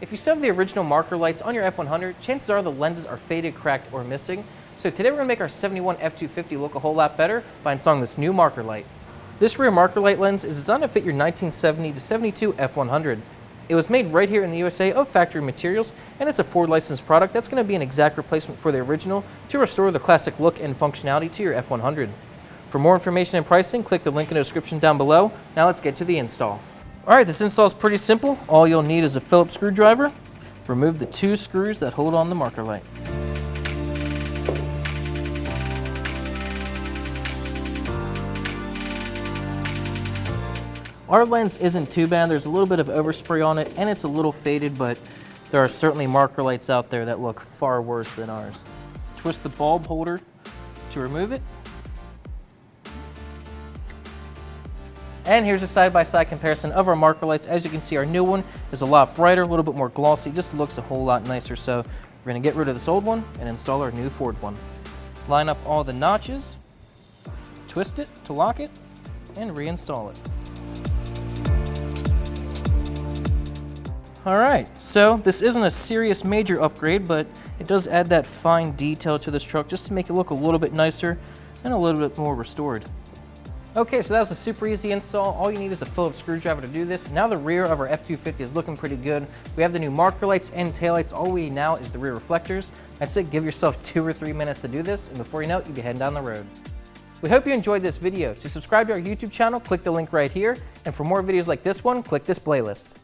If you still have the original marker lights on your F-100, chances are the lenses are faded, cracked, or missing. So today we're going to make our 71 F-250 look a whole lot better by installing this new marker light. This rear marker light lens is designed to fit your 1970 to 72 F-100. It was made right here in the USA of factory materials, and it's a Ford licensed product that's going to be an exact replacement for the original to restore the classic look and functionality to your F-100. For more information and pricing, click the link in the description down below. Now let's get to the install. Alright, this install is pretty simple. All you'll need is a Phillips screwdriver. Remove the 2 screws that hold on the marker light. Our lens isn't too bad. There's a little bit of overspray on it and it's a little faded, but there are certainly marker lights out there that look far worse than ours. Twist the bulb holder to remove it. And here's a side-by-side comparison of our marker lights. As you can see, our new one is a lot brighter, a little bit more glossy, just looks a whole lot nicer. So we're gonna get rid of this old one and install our new Ford one. Line up all the notches, twist it to lock it, and reinstall it. Alright, so this isn't a serious major upgrade, but it does add that fine detail to this truck just to make it look a little bit nicer and a little bit more restored. Okay, so that was a super easy install. All you need is a Phillips screwdriver to do this. Now the rear of our F-250 is looking pretty good. We have the new marker lights and taillights. All we need now is the rear reflectors. That's it, give yourself 2 or 3 minutes to do this, and before you know it, you'll be heading down the road. We hope you enjoyed this video. To subscribe to our YouTube channel, click the link right here, and for more videos like this one, click this playlist.